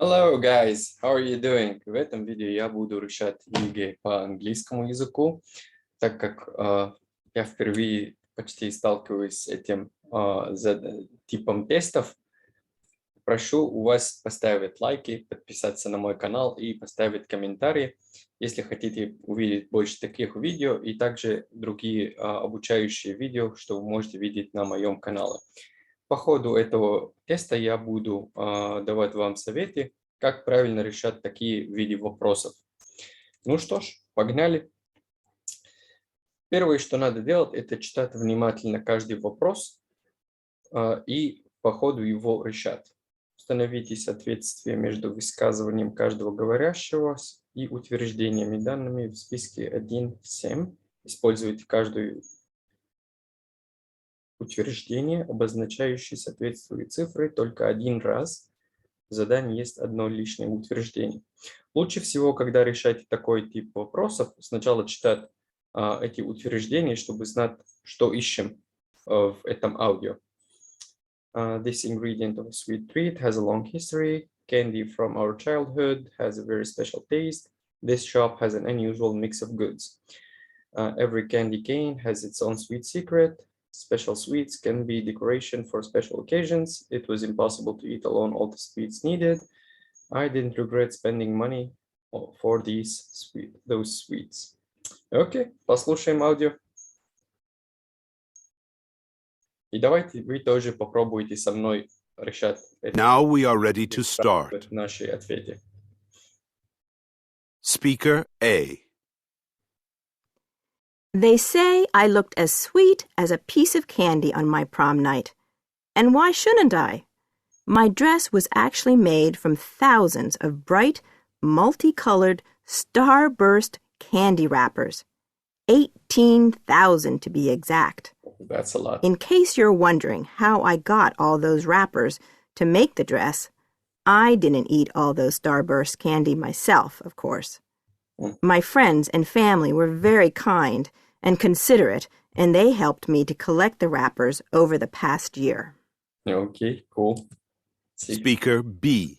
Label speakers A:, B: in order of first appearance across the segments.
A: Hello guys, how are you doing? В этом видео я буду решать ЕГЭ по английскому языку, так как я впервые почти сталкиваюсь с этим типом тестов. Прошу у вас поставить лайки, подписаться на мой канал и поставить комментарии, если хотите увидеть больше таких видео и также другие обучающие видео, что вы можете видеть на моем канале. По ходу этого теста я буду давать вам советы, как правильно решать такие виды вопросов. Ну что ж, погнали. Первое, что надо делать, это читать внимательно каждый вопрос и по ходу его решать. Установите соответствие между высказыванием каждого говорящего и утверждениями, данными в списке 1-7. Используйте каждое утверждение, обозначающее соответствие цифры, только один раз. В задании есть одно лишнее утверждение. Лучше всего, когда решаете такой тип вопросов, сначала читать эти утверждения, чтобы знать, что ищем в этом аудио. This ingredient of a sweet treat has a long history. Candy from our childhood has a very special taste. This shop has an unusual mix of goods. Every candy cane has its own sweet secret. Special sweets can be decoration for special occasions. It was impossible to eat alone all the sweets needed. I didn't regret spending money for those sweets. Окей, послушаем аудио. И давайте вы тоже попробуйте со мной решать
B: Now we are ready to start.
A: наши ответы.
B: Speaker A.
C: They say I looked as sweet as a piece of candy on my prom night. And why shouldn't I? My dress was actually made from thousands of bright, multicolored, starburst candy wrappers. 18,000 to be exact.
A: That's a lot.
C: In case you're wondering how I got all those wrappers to make the dress, I didn't eat all those starburst candy myself, of course. My friends and family were very kind and considerate, and they helped me to collect the wrappers over the past year.
A: Okay, cool.
B: Speaker B.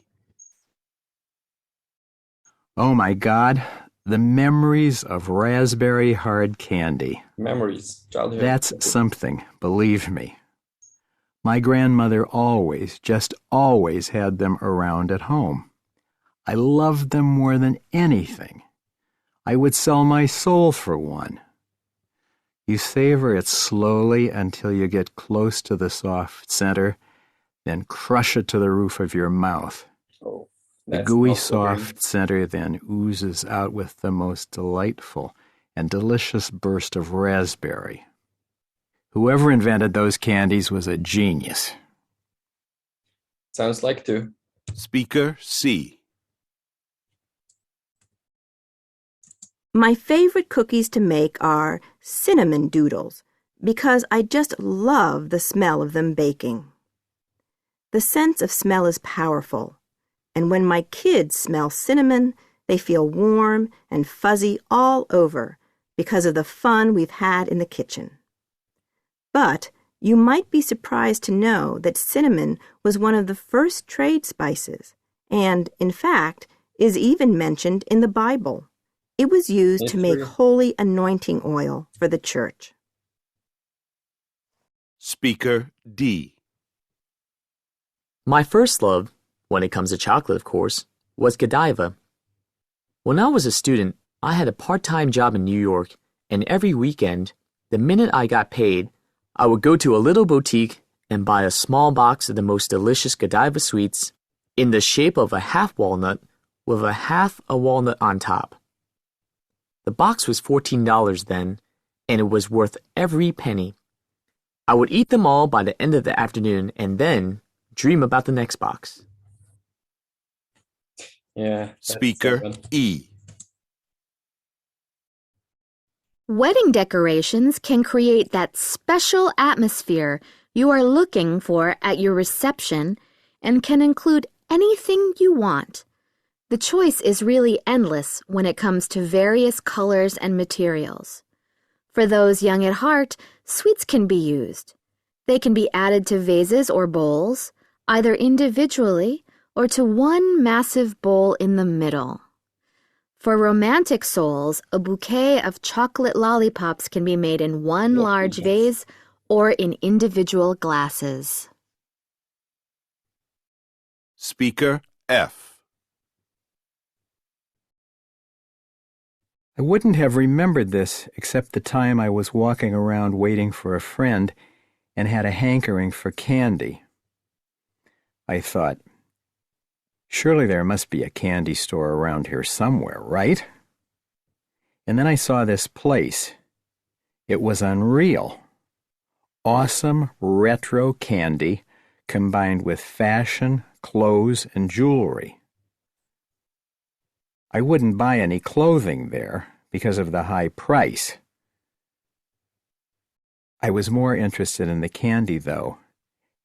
D: Oh my God, the memories of raspberry hard candy.
A: Memories, childhood.
D: That's something, believe me. My grandmother just always had them around at home. I loved them more than anything. I would sell my soul for one. You savor it slowly until you get close to the soft center, then crush it to the roof of your mouth.
A: Oh,
D: the gooey soft center then oozes out with the most delightful and delicious burst of raspberry. Whoever invented those candies was a genius.
A: Sounds like two.
B: Speaker C.
C: My favorite cookies to make are cinnamon doodles because I just love the smell of them baking. The sense of smell is powerful, and when my kids smell cinnamon, they feel warm and fuzzy all over because of the fun we've had in the kitchen. But you might be surprised to know that cinnamon was one of the first trade spices and, in fact, is even mentioned in the Bible. It was used to make holy anointing oil for the church.
B: Speaker D.
E: My first love, when it comes to chocolate of course, was Godiva. When I was a student, I had a part-time job in New York, and every weekend, the minute I got paid, I would go to a little boutique and buy a small box of the most delicious Godiva sweets in the shape of a half walnut with a half a walnut on top. The box was $14 then, and it was worth every penny. I would eat them all by the end of the afternoon and then dream about the next box.
A: Yeah.
B: Speaker E.
F: Wedding decorations can create that special atmosphere you are looking for at your reception and can include anything you want. The choice is really endless when it comes to various colors and materials. For those young at heart, sweets can be used. They can be added to vases or bowls, either individually or to one massive bowl in the middle. For romantic souls, a bouquet of chocolate lollipops can be made in one large vase or in individual glasses.
B: Speaker F.
D: I wouldn't have remembered this except the time I was walking around waiting for a friend and had a hankering for candy. I thought, surely there must be a candy store around here somewhere, right? And then I saw this place. It was unreal. Awesome retro candy combined with fashion, clothes, and jewelry. I wouldn't buy any clothing there because of the high price. I was more interested in the candy, though,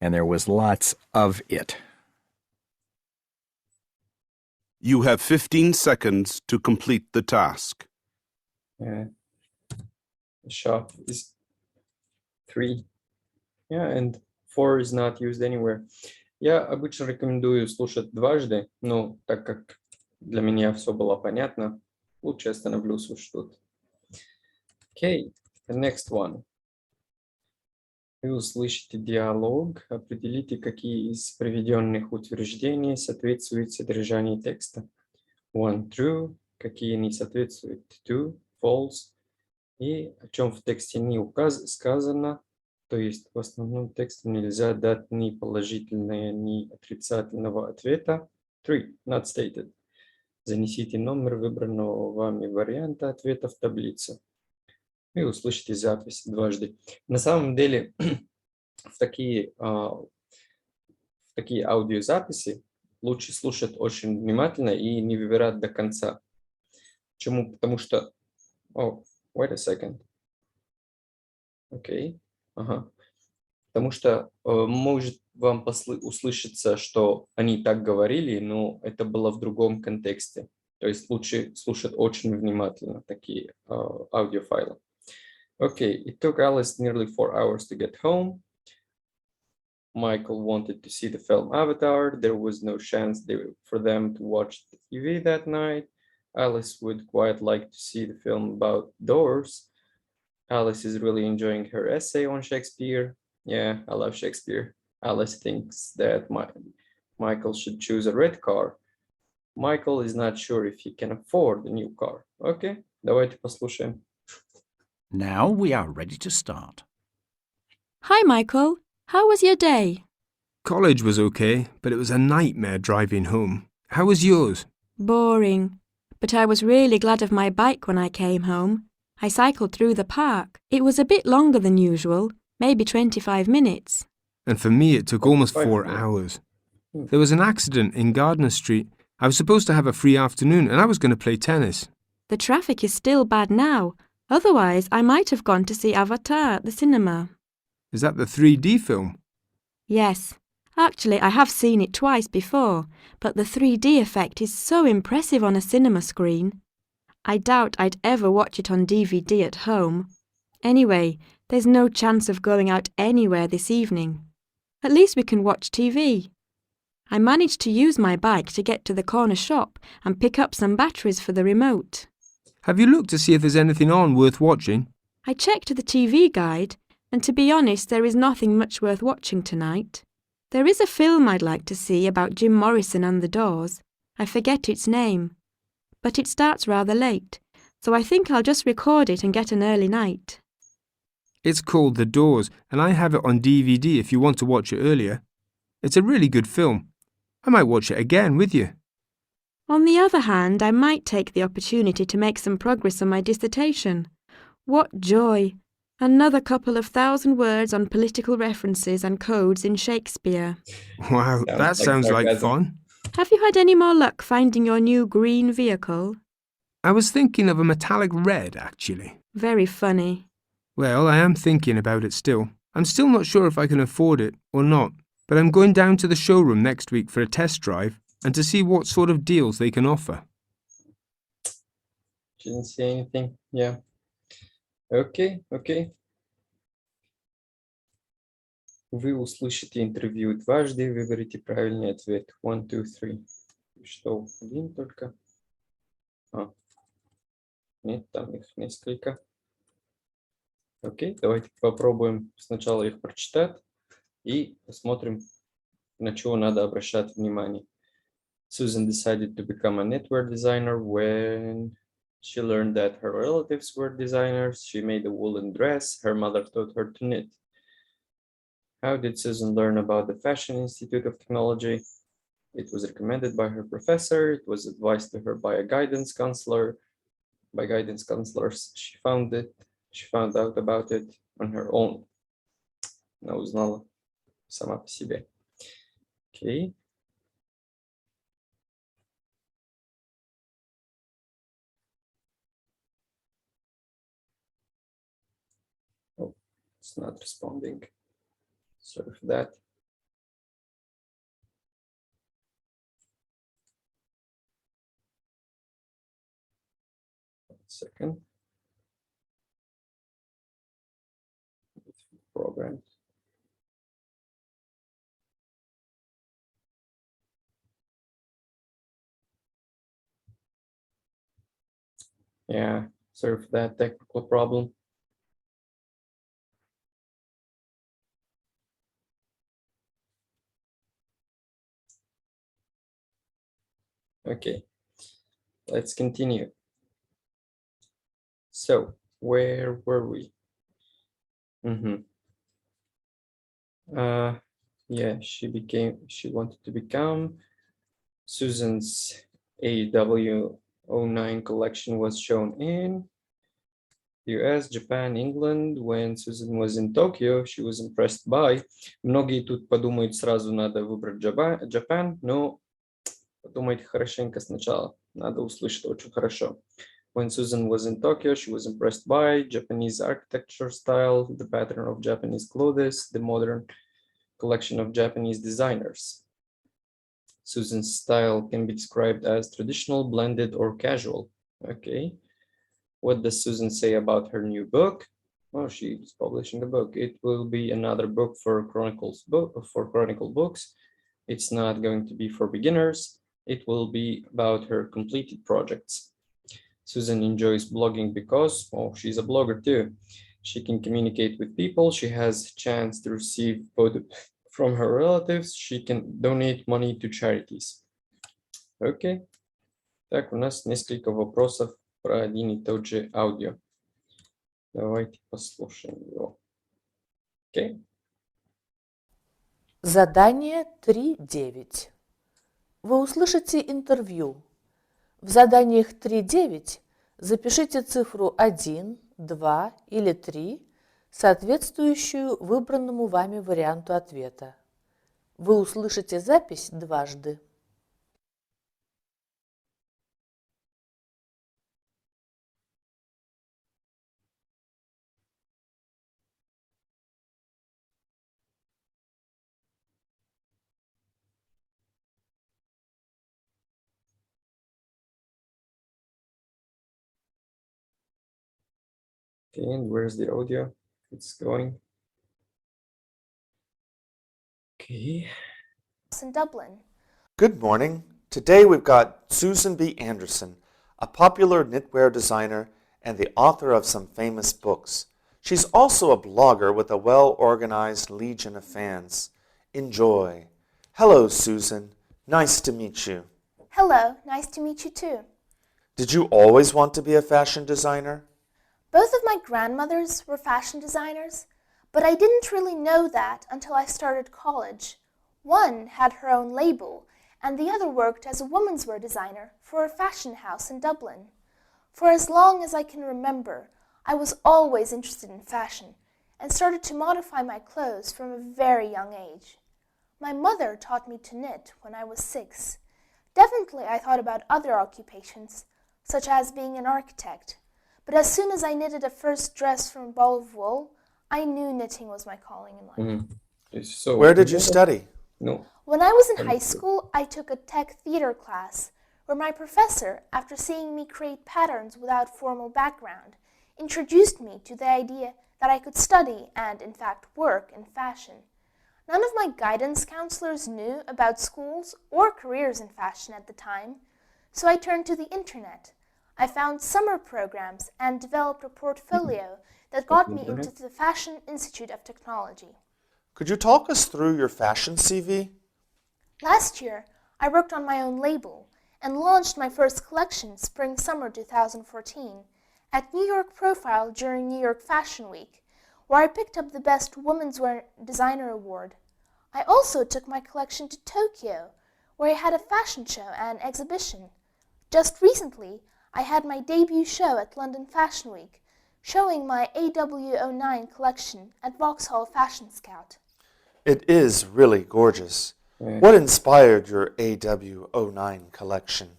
D: and there was lots of it.
B: You have 15 seconds to complete the task.
A: The shop is 3. And 4 is not used anywhere. Я обычно рекомендую слушать дважды, но так как для меня все было понятно, лучше остановлюсь уж тут. Okay, the next one. Вы услышите диалог, определите, какие из приведенных утверждений соответствуют содержанию текста. 1, true, какие не соответствуют 2, false, и о чем в тексте не сказано, то есть в основном тексте нельзя дать ни положительного, ни отрицательного ответа. 3, not stated. Занесите номер выбранного вами варианта ответа в таблицу. И услышите запись дважды. На самом деле, в такие аудиозаписи лучше слушать очень внимательно и не выбирать до конца. Почему? Потому что... wait a second. Окей. Потому что может вам услышаться, что они так говорили, но это было в другом контексте. То есть лучше слушать очень внимательно такие аудиофайлы. Okay, it took Alice nearly 4 hours to get home. Michael wanted to see the film Avatar. There was no chance for them to watch the TV that night. Alice would quite like to see the film about doors. Alice is really enjoying her essay on Shakespeare. Yeah, I love Shakespeare. Alice thinks that Michael should choose a red car. Michael is not sure if he can afford a new car. Okay, давайте послушаем.
G: Now we are ready to start.
H: Hi, Michael. How was your day?
I: College was okay, but it was a nightmare driving home. How was yours?
H: Boring. But I was really glad of my bike when I came home. I cycled through the park. It was a bit longer than usual, maybe 25 minutes.
I: And for me, it took almost 4 hours. There was an accident in Gardner Street. I was supposed to have a free afternoon, and I was going to play tennis.
H: The traffic is still bad now. Otherwise, I might have gone to see Avatar at the cinema.
I: Is that the 3D film?
H: Yes. Actually, I have seen it twice before, but the 3D effect is so impressive on a cinema screen. I doubt I'd ever watch it on DVD at home. Anyway, there's no chance of going out anywhere this evening. At least we can watch TV. I managed to use my bike to get to the corner shop and pick up some batteries for the remote.
I: Have you looked to see if there's anything on worth watching?
H: I checked the TV guide, and to be honest, there is nothing much worth watching tonight. There is a film I'd like to see about Jim Morrison and the Doors. I forget its name. But it starts rather late, so I think I'll just record it and get an early night.
I: It's called The Doors, and I have it on DVD if you want to watch it earlier. It's a really good film. I might watch it again with you.
H: On the other hand, I might take the opportunity to make some progress on my dissertation. What joy! Another couple of 1,000 words on political references and codes in Shakespeare.
I: Wow, that sounds like fun.
H: Have you had any more luck finding your new green vehicle?
I: I was thinking of a metallic red, actually.
H: Very funny.
I: Well, I am thinking about it still. I'm still not sure if I can afford it or not, but I'm going down to the showroom next week for a test drive and to see what sort of deals they can offer.
A: Didn't say anything. Yeah. Okay. Вы услышите интервью дважды, выберите правильный ответ. 1, 2, 3. Что, один только? Нет, там их несколько. Окей, давайте попробуем сначала их прочитать и посмотрим, на чего надо обращать внимание. Susan decided to become a knitwear designer when she learned that her relatives were designers. She made a woolen dress. Her mother taught her to knit. How did Susan learn about the Fashion Institute of Technology? It was recommended by her professor. It was advised to her by a guidance counselor. By guidance counselors, she found out about it on her own. Она узнала сама по себе. Okay. Oh, it's not responding. Sorry for that. Second. Program. Yeah, sorry for that technical problem. Okay, let's continue. So, where were we? Yeah, she wanted to become. Susan's AW09 collection was shown in US, Japan, England. When Susan was in Tokyo, she was impressed by. Многие тут подумают, сразу надо выбрать Japan, но подумайте хорошенько сначала. Надо услышать очень хорошо. When Susan was in Tokyo, she was impressed by Japanese architecture style, the pattern of Japanese clothes, the modern collection of Japanese designers. Susan's style can be described as traditional, blended, or casual. Okay. What does Susan say about her new book? Oh, she's publishing a book. It will be another book for chronicle books. It's not going to be for beginners. It will be about her completed projects. Susan enjoys blogging because, she's a blogger too. She can communicate with people. She has a chance to receive both from her relatives. She can donate money to charities. Окей. Так, у нас несколько вопросов про один и тот же аудио. Давайте послушаем его. Окей.
J: Задание 3.9. Вы услышите интервью. В заданиях 3.9 запишите цифру 1, 2 или 3, соответствующую выбранному вами варианту ответа. Вы услышите запись дважды.
A: Okay, and where's the audio? It's going. Okay.
K: In Dublin.
L: Good morning. Today we've got Susan B. Anderson, a popular knitwear designer and the author of some famous books. She's also a blogger with a well-organized legion of fans. Enjoy. Hello, Susan. Nice to meet you.
K: Hello, nice to meet you too.
L: Did you always want to be a fashion designer?
K: Both of my grandmothers were fashion designers, but I didn't really know that until I started college. One had her own label, and the other worked as a women's wear designer for a fashion house in Dublin. For as long as I can remember, I was always interested in fashion and started to modify my clothes from a very young age. My mother taught me to knit when I was 6. Definitely I thought about other occupations, such as being an architect. But as soon as I knitted a first dress from a ball of wool, I knew knitting was my calling in life.
A: So,
L: where did you study?
A: No.
K: When I was in high school, I took a tech theater class where my professor, after seeing me create patterns without formal background, introduced me to the idea that I could study and, in fact, work in fashion. None of my guidance counselors knew about schools or careers in fashion at the time, so I turned to the internet. I found summer programs and developed a portfolio that got me into the Fashion Institute of Technology.
L: Could you talk us through your fashion CV?
K: Last year, I worked on my own label and launched my first collection, Spring-Summer 2014, at New York Profile during New York Fashion Week, where I picked up the Best Women's Wear Designer Award. I also took my collection to Tokyo, where I had a fashion show and exhibition. Just recently, I had my debut show at London Fashion Week, showing my AW09 collection at Vauxhall Fashion Scout.
L: It is really gorgeous. What inspired your AW09 collection?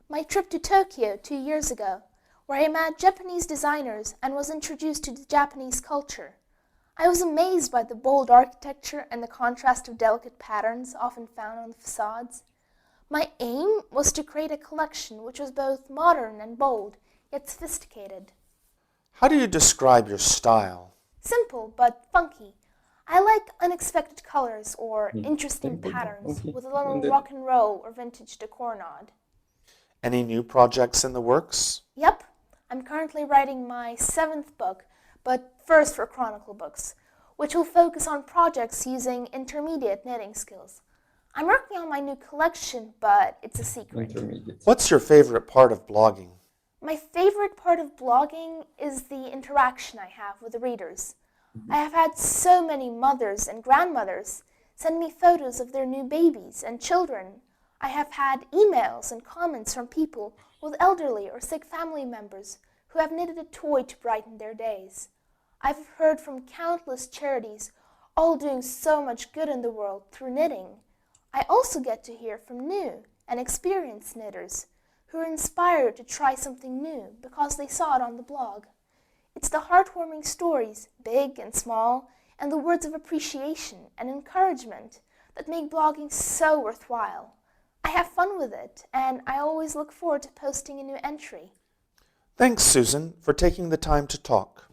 K: My trip to Tokyo 2 years ago, where I met Japanese designers and was introduced to the Japanese culture. I was amazed by the bold architecture and the contrast of delicate patterns often found on the facades. My aim was to create a collection which was both modern and bold, yet sophisticated.
L: How do you describe your style?
K: Simple but funky. I like unexpected colors or interesting patterns with a little rock and roll or vintage decor nod.
L: Any new projects in the works?
K: Yep, I'm currently writing my 7th book, but first for Chronicle books, which will focus on projects using intermediate knitting skills. I'm working on my new collection, but it's a secret.
L: What's your favorite part of blogging?
K: My favorite part of blogging is the interaction I have with the readers. I have had so many mothers and grandmothers send me photos of their new babies and children. I have had emails and comments from people with elderly or sick family members who have knitted a toy to brighten their days. I've heard from countless charities, all doing so much good in the world through knitting. I also get to hear from new and experienced knitters who are inspired to try something new because they saw it on the blog. It's the heartwarming stories, big and small, and the words of appreciation and encouragement that make blogging so worthwhile. I have fun with it, and I always look forward to posting a new entry.
L: Thanks, Susan, for taking the time to talk.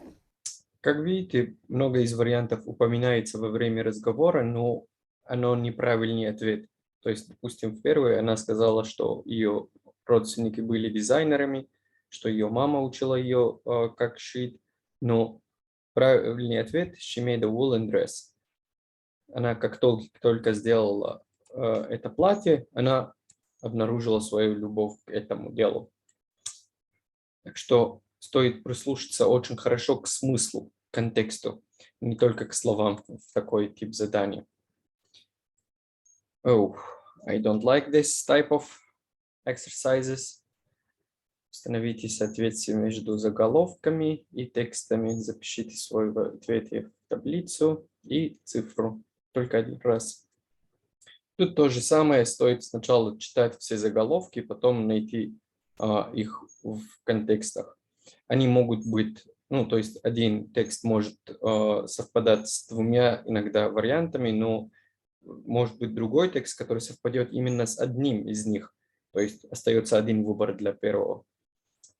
A: Как видите, много из вариантов упоминается во время разговора, но оно неправильный ответ. То есть, допустим, в первой она сказала, что ее родственники были дизайнерами, что ее мама учила ее, как шить, но правильный ответ «She made a woolen dress». Она как только сделала это платье, она обнаружила свою любовь к этому делу. Так что стоит прислушаться очень хорошо к смыслу, к контексту, не только к словам в такой тип задания. Oh, I don't like this type of exercises. Установите соответствие между заголовками и текстами. Запишите свой ответ в таблицу и цифру. Только один раз. Тут то же самое. Стоит сначала читать все заголовки, потом найти их в контекстах. Они могут быть, то есть один текст может совпадать с двумя иногда вариантами, но может быть другой текст, который совпадет именно с одним из них. То есть остается один выбор для первого.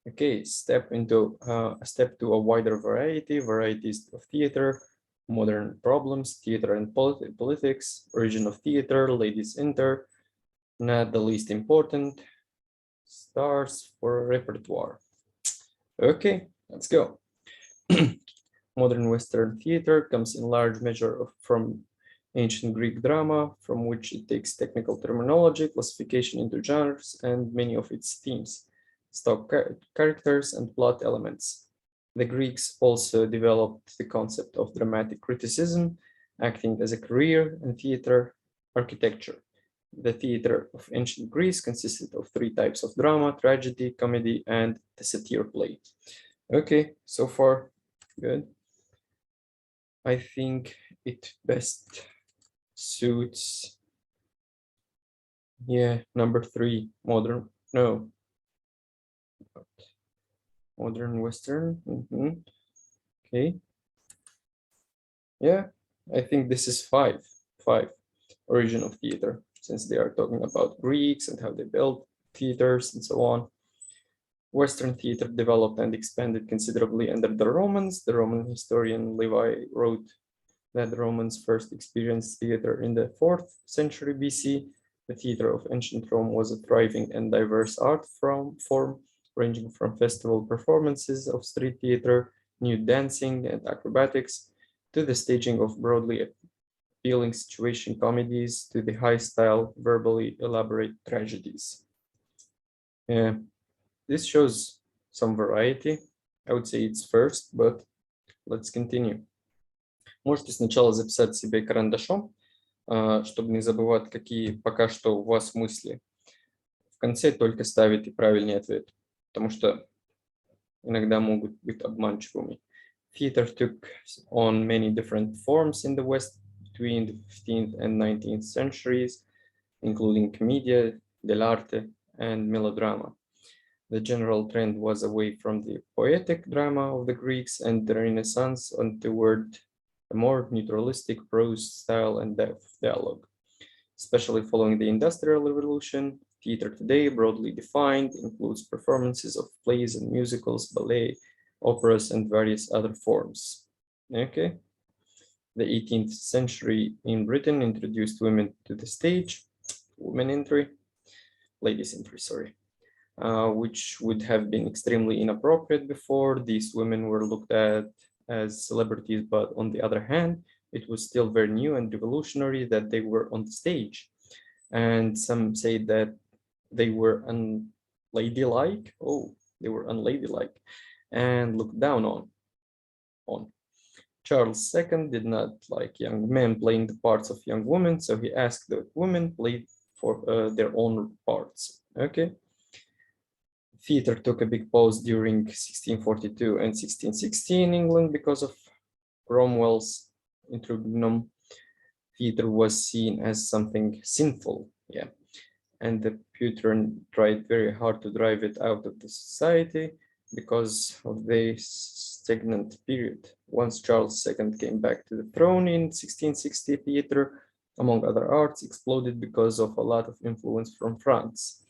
A: Okay, step to a wider varieties of theater, modern problems, theater and politics, origin of theater, ladies enter, not the least important, stars for repertoire. Okay, let's go. Modern Western theater comes in large measure from ancient Greek drama, from which it takes technical terminology, classification into genres, and many of its themes, stock characters, and plot elements. The Greeks also developed the concept of dramatic criticism, acting as a career in theater architecture. The theater of ancient Greece consisted of 3 types of drama: tragedy, comedy, and the satyr play. Okay, so far, good. I think it best suits, number 3, modern Western. Okay. Yeah, I think this is 5, origin of theater, since they are talking about Greeks and how they built theaters and so on. Western theater developed and expanded considerably under the Romans. The Roman historian Livy wrote that the Romans first experienced theater in the 4th century BC. The theater of ancient Rome was a thriving and diverse art form, ranging from festival performances of street theater, nude dancing, and acrobatics, to the staging of broadly appealing situation comedies, to the high-style, verbally elaborate tragedies. This shows some variety. I would say it's first, but let's continue. Можете сначала записать себе карандашом, чтобы не забывать, какие пока что у вас мысли. В конце только ставите правильный ответ, потому что иногда могут быть обманчивыми. Theater took on many different forms in the West between the 15th and 19th centuries, including commedia, dell'arte, and melodrama. The general trend was away from the poetic drama of the Greeks and the Renaissance and toward a more neutralistic prose style and depth of dialogue. Especially following the Industrial Revolution, theater today, broadly defined, includes performances of plays and musicals, ballet, operas, and various other forms. Okay. The 18th century in Britain introduced women to the stage, ladies entry, sorry, which would have been extremely inappropriate before. These women were looked at as celebrities, but on the other hand, it was still very new and revolutionary that they were on the stage. And some say that they were unladylike. Oh, they were unladylike and looked down on. Charles II did not like young men playing the parts of young women, so he asked the women play for their own parts. Okay. Theater took a big pause during 1642 and 1660 in England because of Cromwell's interregnum. Theater was seen as something sinful, and the Puritan tried very hard to drive it out of the society because of the stagnant period. Once Charles II came back to the throne in 1660, theater, among other arts, exploded because of a lot of influence from France,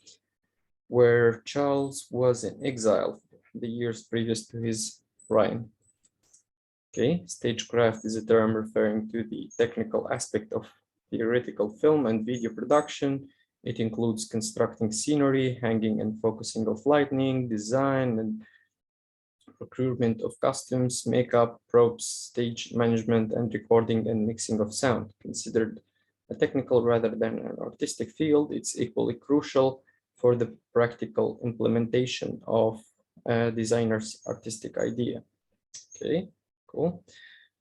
A: where Charles was in exile the years previous to his reign. Okay, stagecraft is a term referring to the technical aspect of theoretical film and video production. It includes constructing scenery, hanging and focusing of lighting, design and procurement of costumes, makeup, props, stage management, and recording and mixing of sound. Considered a technical rather than an artistic field, it's equally crucial for the practical implementation of a designer's artistic idea. Okay, cool.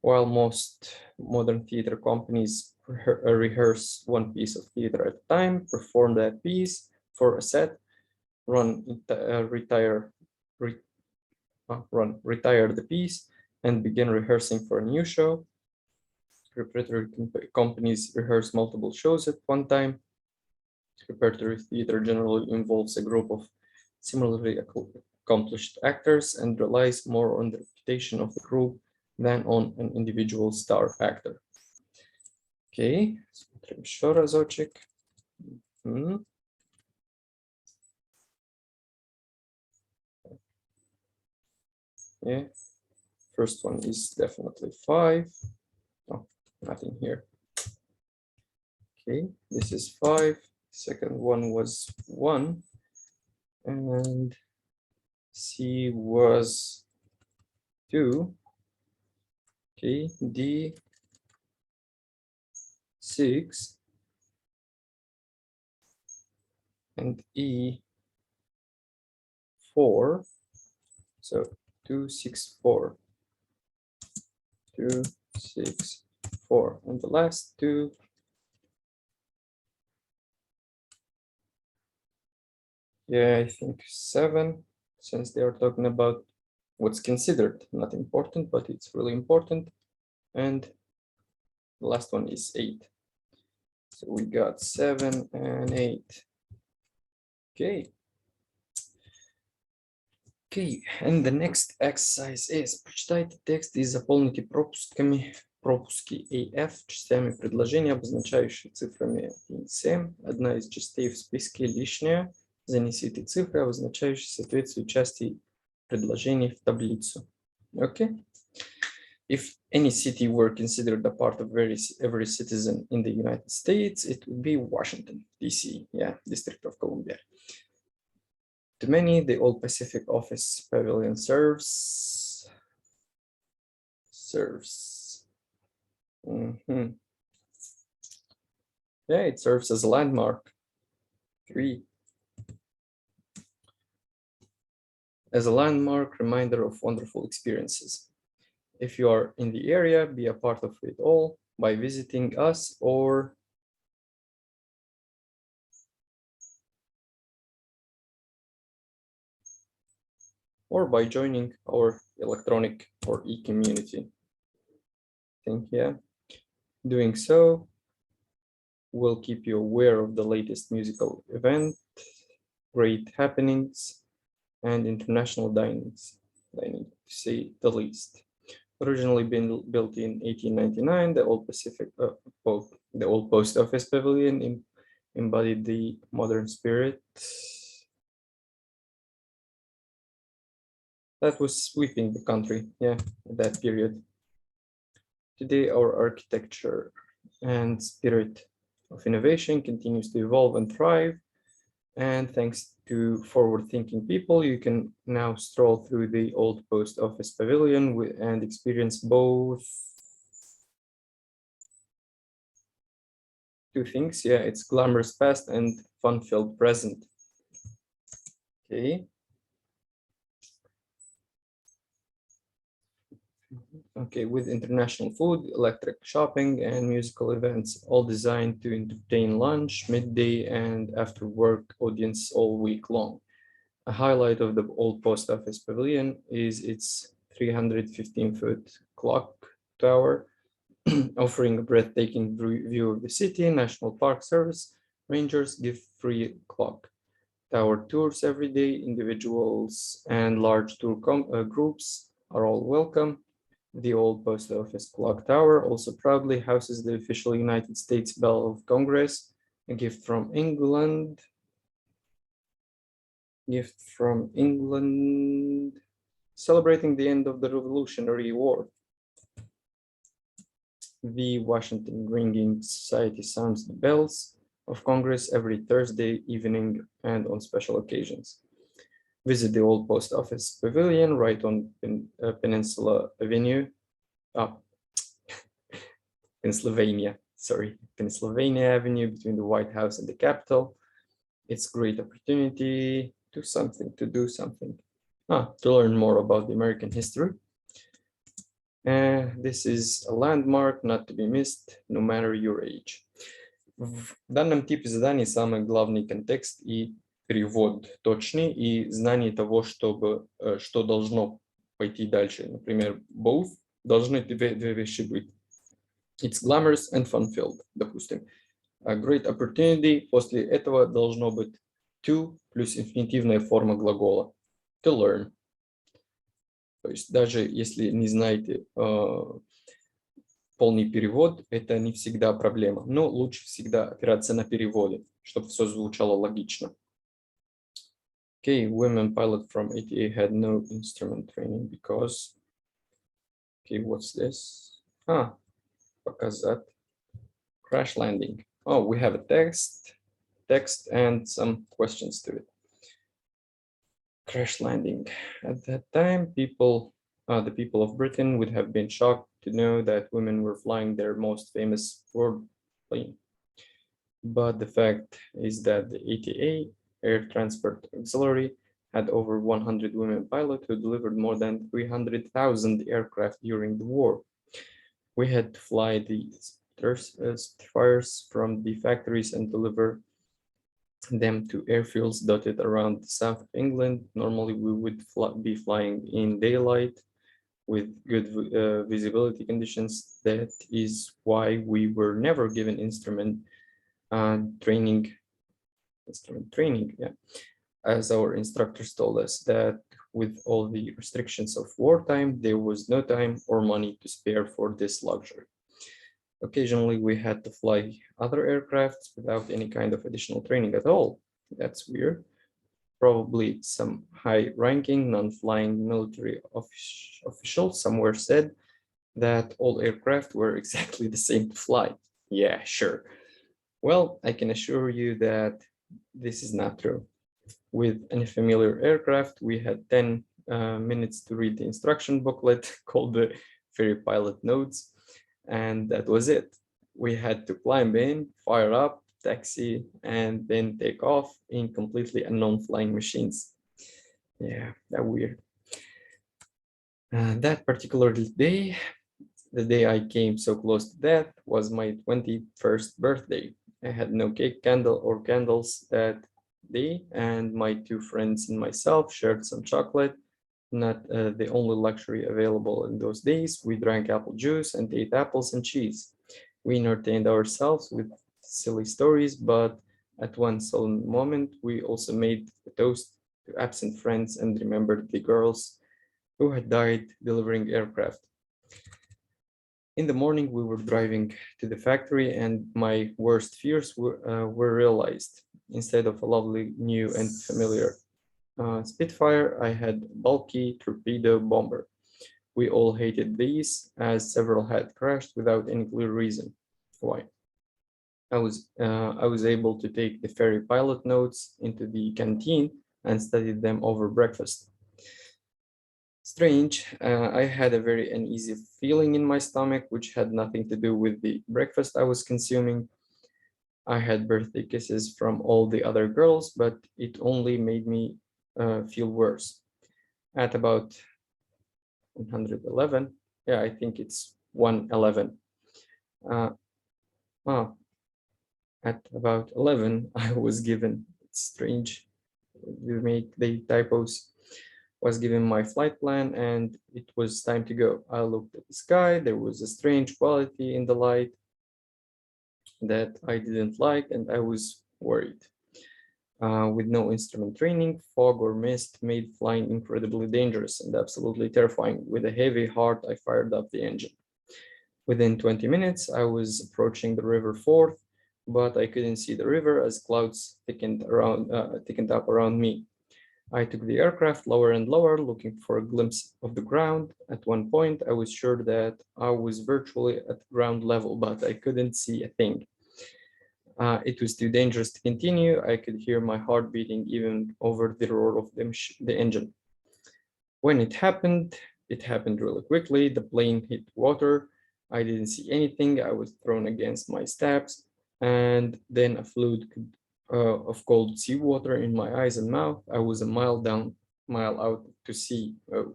A: While most modern theater companies rehearse one piece of theater at a time, perform that piece for a set, retire the piece, and begin rehearsing for a new show. Repertory companies rehearse multiple shows at one time. Repertory theater generally involves a group of similarly accomplished actors and relies more on the reputation of the group than on an individual star actor. Okay, смотрим еще разочек. Yeah, first one is definitely 5. Oh, nothing here. Okay, this is 5. Second one was 1. And C was 2. Okay, D 6. And E 4. So 2, 6, 4. 2, 6, 4. And the last 2. Yeah, I think 7, since they are talking about what's considered not important, but it's really important. And the last one is 8. So we got 7 and 8. Okay. Okay, and the next exercise is прочитайте текст и заполните пропуски AF частями предложения, обозначающие цифрами 1, 7. Одна из частей в списке лишняя. Занесите цифры, обозначающие соответствие частей предложений в таблицу. Okay. If any city were considered a part of every citizen in the United States, it would be Washington, D.C., yeah, District of Columbia. To many, the Old Pacific Office Pavilion serves. Yeah, it serves as a landmark. 3. As a landmark reminder of wonderful experiences. If you are in the area, be a part of it all by visiting us or by joining our electronic or e-community. Yeah, doing so will keep you aware of the latest musical event, great happenings, and international dinings, to say the least. Originally been built in 1899, the Old Post Office Pavilion embodied the modern spirit that was sweeping the country, yeah, at that period. Today, our architecture and spirit of innovation continues to evolve and thrive. And thanks to forward-thinking people, you can now stroll through the Old Post Office Pavilion and experience both two things. Yeah, it's glamorous past and fun-filled present. Okay, with international food, electric shopping, and musical events, all designed to entertain lunch, midday, and after work audience all week long. A highlight of the Old Post Office Pavilion is its 315-foot clock tower, offering a breathtaking view of the city. National Park Service rangers give free clock tower tours every day. Individuals and large tour groups are all welcome. The Old Post Office Clock Tower also proudly houses the official United States Bell of Congress, a gift from England, celebrating the end of the Revolutionary War. The Washington Ringing Society sounds the bells of Congress every Thursday evening and on special occasions. Visit the Old Post Office Pavilion right on Pennsylvania Avenue between the White House and the Capitol. It's a great opportunity to do something, to learn more about the American history. This is a landmark not to be missed, no matter your age. В данном типе заданий самый главный контекст и перевод точный, и знание того, что должно пойти дальше. Например, both должны две вещи быть. It's glamorous and fun-filled, допустим. A great opportunity, после этого должно быть to плюс инфинитивная форма глагола. To learn. То есть даже если не знаете полный перевод, это не всегда проблема. Но лучше всегда опираться на переводы, чтобы все звучало логично. Okay, women pilot from ATA had no instrument training because... Okay, what's this? Показать. Crash landing. Oh, we have a text and some questions to it. Crash landing. At that time, the people of Britain would have been shocked to know that women were flying their most famous war plane. But the fact is that the ATA, Air Transport Auxiliary, had over 100 women pilots who delivered more than 300,000 aircraft during the war. We had to fly the Spitfires from the factories and deliver them to airfields dotted around the south of England. Normally, we would be flying in daylight with good visibility conditions. That is why we were never given instrument training, as our instructors told us that with all the restrictions of wartime, there was no time or money to spare for this luxury. Occasionally, we had to fly other aircrafts without any kind of additional training at all. That's weird. Probably some high-ranking, non-flying military official somewhere said, that all aircraft were exactly the same to fly. Yeah, sure. Well, I can assure you that this is not true. With any familiar aircraft, we had 10 minutes to read the instruction booklet called the Ferry Pilot Notes, and that was it. We had to climb in, fire up, taxi, and then take off in completely unknown flying machines. Yeah, that weird. That particular day, the day I came so close to death, was my 21st birthday. I had no cake, candle, or candles that day, and my two friends and myself shared some chocolate, not the only luxury available in those days. We drank apple juice and ate apples and cheese. We entertained ourselves with silly stories, but at one solemn moment, we also made a toast to absent friends and remembered the girls who had died delivering aircraft. In the morning, we were driving to the factory, and my worst fears were realized. Instead of a lovely new and familiar Spitfire, I had a bulky torpedo bomber. We all hated these, as several had crashed without any clear reason. Why? I was able to take the ferry pilot notes into the canteen and study them over breakfast. Strange, I had a very uneasy feeling in my stomach, which had nothing to do with the breakfast I was consuming. I had birthday kisses from all the other girls, but it only made me feel worse. At about 111, yeah, I think it's 111. At about 11, I was given, it's strange, you make the typos, was given my flight plan, and it was time to go. I looked at the sky. There was a strange quality in the light that I didn't like, and I was worried. With no instrument training, fog or mist made flying incredibly dangerous and absolutely terrifying. With a heavy heart, I fired up the engine. Within 20 minutes, I was approaching the River Forth, but I couldn't see the river as clouds thickened up around me. I took the aircraft lower and lower, looking for a glimpse of the ground. At one point, I was sure that I was virtually at ground level, but I couldn't see a thing. It was too dangerous to continue. I could hear my heart beating even over the roar of the engine. When it happened really quickly. The plane hit water. I didn't see anything. I was thrown against my steps, and then a fluid of cold seawater in my eyes and mouth. I was a mile out to sea. Oh.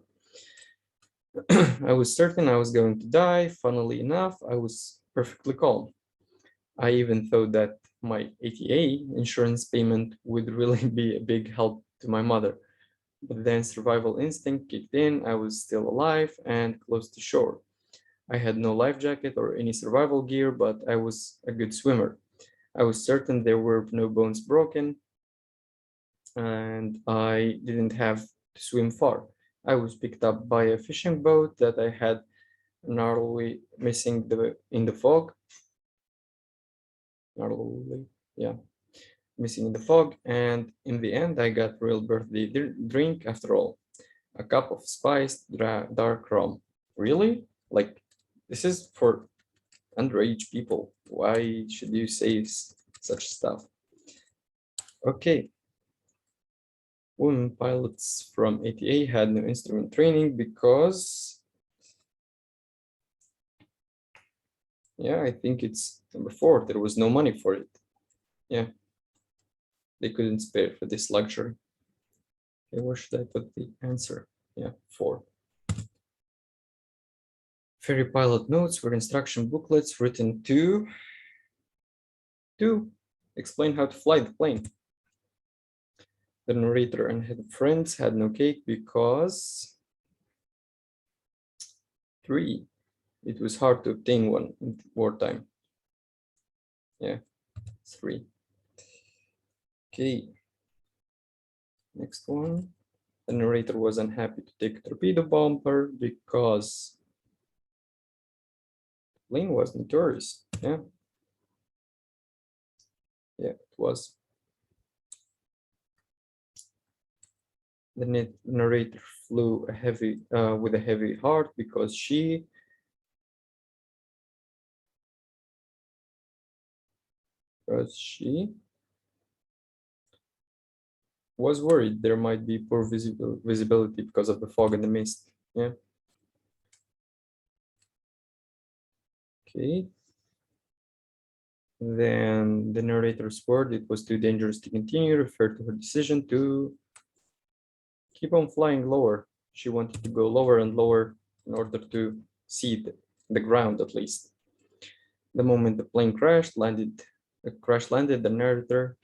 A: I was certain I was going to die. Funnily enough, I was perfectly calm. I even thought that my ATA insurance payment would really be a big help to my mother. But then survival instinct kicked in. I was still alive and close to shore. I had no life jacket or any survival gear, but I was a good swimmer. I was certain there were no bones broken, and I didn't have to swim far. I was picked up by a fishing boat that I had narrowly missing in the fog. Missing in the fog, and in the end, I got real birthday drink after all. A cup of spiced dark rum. Really? Like, this is for underage people. Why should you say such stuff? Okay. Women pilots from ATA had no instrument training because, yeah, I think it's number 4. There was no money for it. Yeah. They couldn't spare for this luxury. Okay, where should I put the answer? Yeah, 4. Ferry pilot notes were instruction booklets written to explain how to fly the plane. The narrator and his friends had no cake because 3. It was hard to obtain one in wartime. Yeah, 3. Okay. Next one. The narrator was unhappy to take a torpedo bomber because the plane was notorious. Yeah. Yeah, it was. The narrator flew with a heavy heart because she because she was worried there might be poor visibility because of the fog and the mist. Yeah. Okay. Then the narrator's word, it was too dangerous to continue, referred to her decision to keep on flying lower. She wanted to go lower and lower in order to see the ground at least. The moment the plane crash landed, the narrator,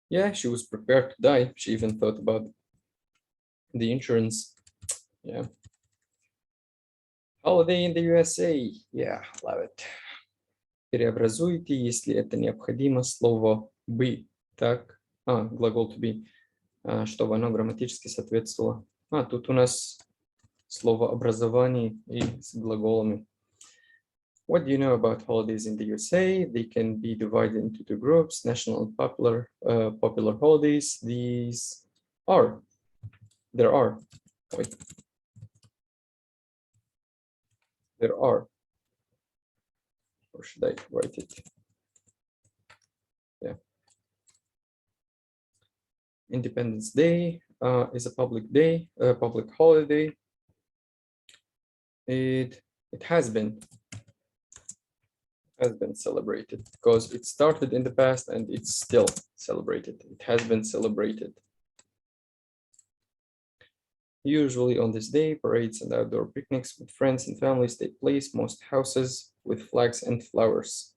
A: yeah, she was prepared to die. She even thought about the insurance. Yeah. Holiday in the USA. Yeah, love it. Переобразуйте, если это необходимо, слово be. Так, глагол to be, чтобы оно грамматически соответствовало. Тут у нас слово образование и с глаголами. What do you know about holidays in the USA? They can be divided into two groups, national and popular holidays. There are. Or should I write it? Yeah. Independence Day is a public day, a public holiday. It has been celebrated because it started in the past and it's still celebrated. It has been celebrated. Usually on this day, parades and outdoor picnics with friends and families take place. Most houses with flags and flowers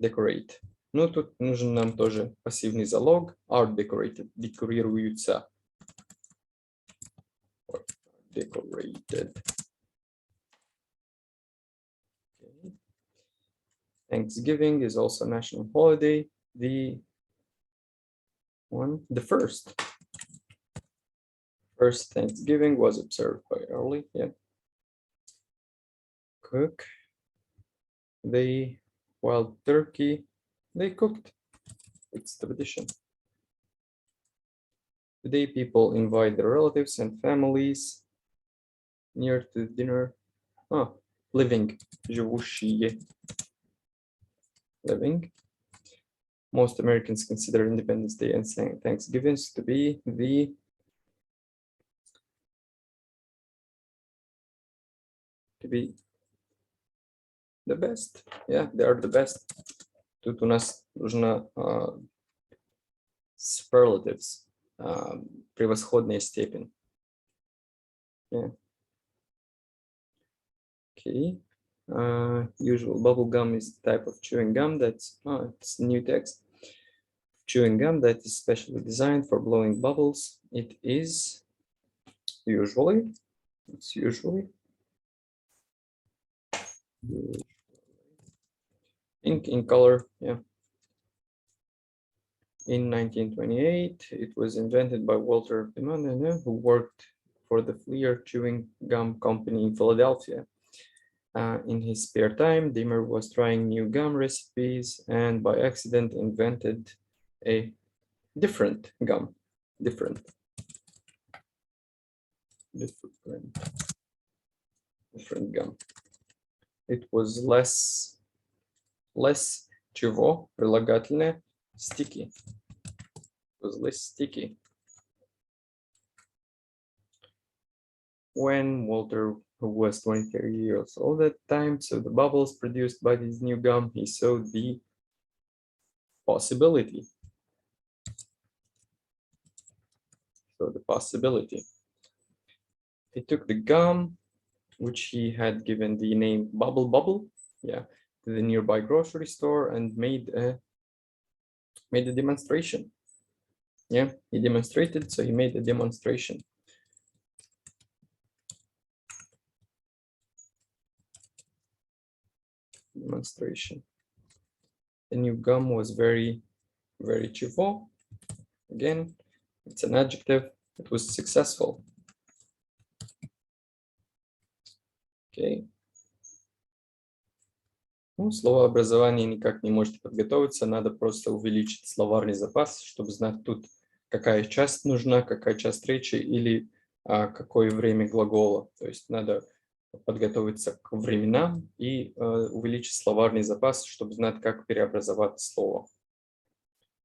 A: decorate. Ну, тут нужен нам тоже пассивный залог. Are decorated. Декорируются. Decorated. Okay. Thanksgiving is also a national holiday. The first Thanksgiving was observed by early. Yeah. Cook. Wild turkey. They cooked. It's tradition. Today, people invite their relatives and families near to dinner. Living. Живущие. Living. Most Americans consider Independence Day and Thanksgiving to be the best. Yeah, they are the best. Тут у нас нужна superlatives, превосходная степень. Yeah. Okay. Usual bubble gum is the type of chewing gum that's it's new text. Chewing gum that is specially designed for blowing bubbles. It is usually. It's usually. Pink in color, yeah. In 1928, it was invented by Walter Pimanene, who worked for the Fleer Chewing Gum Company in Philadelphia. In his spare time, Dimmer was trying new gum recipes and by accident invented a different gum. Different gum. It was less чего, прилагательное, sticky. It was less sticky. When Walter, who was 23 years old at the time, saw the bubbles produced by this new gum, he saw the possibility. He took the gum, which he had given the name Bubble, yeah, to the nearby grocery store and made a demonstration. Yeah, he demonstrated, so he made a demonstration. The new gum was very, very чего. Again, it's an adjective. It was successful. Okay. Ну, словообразование никак не можете подготовиться, надо просто увеличить словарный запас, чтобы знать тут, какая часть нужна, какая часть речи или какое время глагола. То есть надо подготовиться к временам и увеличить словарный запас, чтобы знать, как преобразовать слово.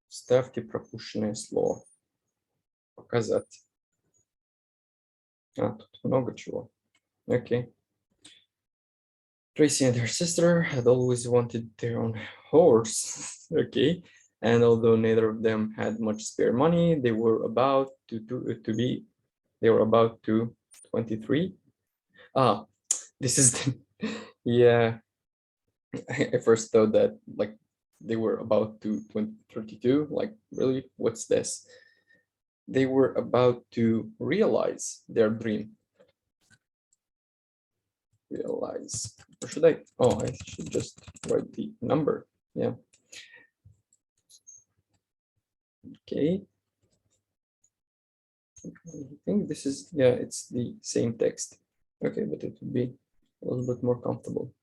A: Вставьте пропущенное слово. Показать. Тут много чего. Окей. Tracy and her sister had always wanted their own horse. Okay. And although neither of them had much spare money, they were about to 23. This is yeah. I first thought that like they were about to 32. Like, really, what's this? They were about to realize their dream. Realize. Or should I? Oh, I should just write the number. Yeah. Okay. I think this is, yeah, it's the same text. Okay, but it would be a little bit more comfortable.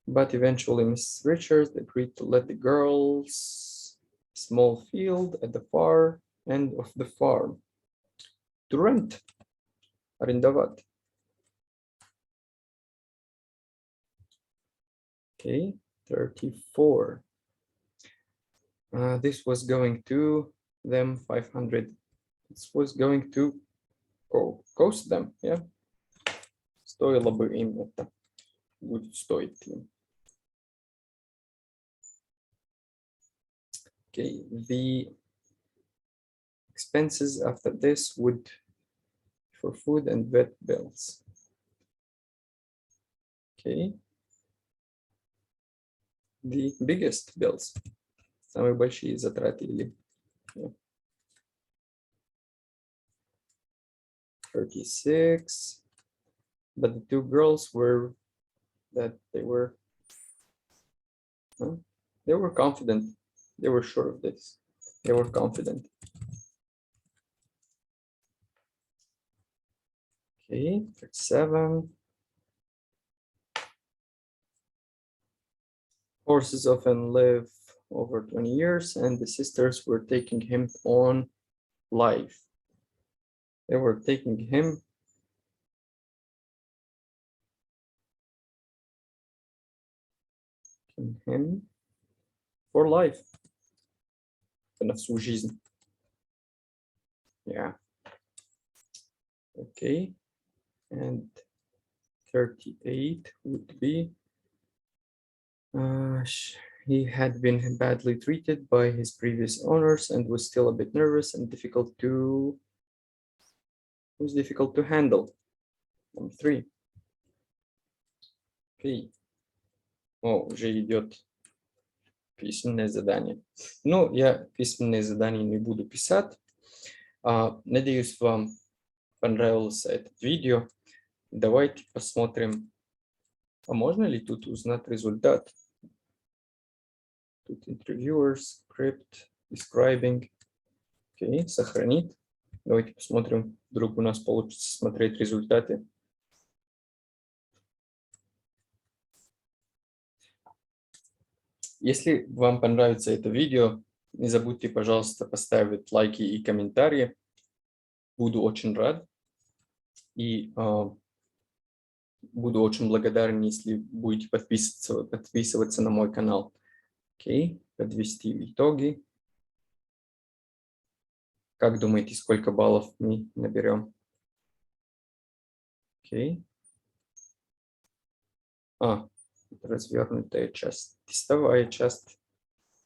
A: But eventually Mrs. Richards agreed to let the girls small field at the far end of the farm to rent. Арендовать. Okay, 34. This was going to them 500. This was going to cost them, yeah. Стоило бы им это. Будет стоить им. Okay, the expenses after this would for food and vet bills. Okay. The biggest bills. Самые большие затраты или 36. But the two girls were they were confident. They were sure of this. They were confident. Okay, 37. Horses often live over 20 years, and the sisters were taking him on life. They were taking him for life. На всю жизнь. Yeah. Okay. And 38 would be he had been badly treated by his previous owners and was still a bit nervous and difficult to handle. Number 3. Okay. Уже идет письменное задание. Ну, я письменные задания не буду писать. Надеюсь, вам понравилось это видео. Давайте посмотрим, можно ли тут узнать результат. Тут interviewers, script, describing. Окей, сохранить. Давайте посмотрим, вдруг у нас получится смотреть результаты. Если вам понравится это видео, не забудьте, пожалуйста, поставить лайки и комментарии. Буду очень рад. И буду очень благодарен, если будете подписываться на мой канал. Окей, подвести итоги. Как думаете, сколько баллов мы наберем? Окей. Развернутая часть. Тестовая часть.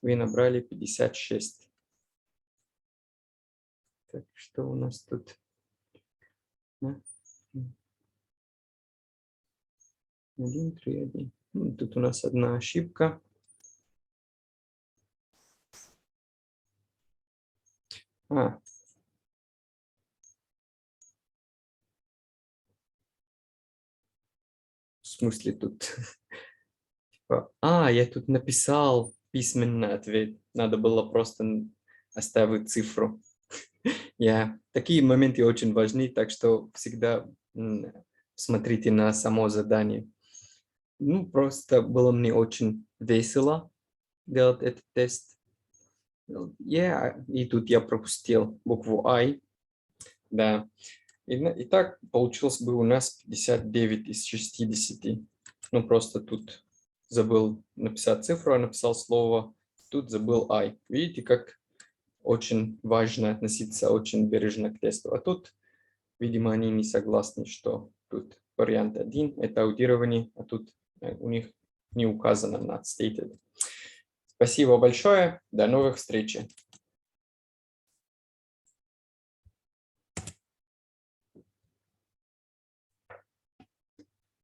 A: Вы набрали 56. Так, что у нас тут? 1, 3, 1. Тут у нас одна ошибка. В смысле тут? Я тут написал письменный ответ. Надо было просто оставить цифру. Такие моменты очень важны, так что всегда смотрите на само задание. Просто было мне очень весело делать этот тест. И тут я пропустил букву I. Да. Итак, получилось бы у нас 59 из 60. Ну, просто тут забыл написать цифру, а написал слово. Тут забыл I. Видите, как очень важно относиться очень бережно к тесту. А тут, видимо, они не согласны, что тут вариант 1 – это аудирование, а тут у них не указано not stated. Спасибо большое. До новых встреч.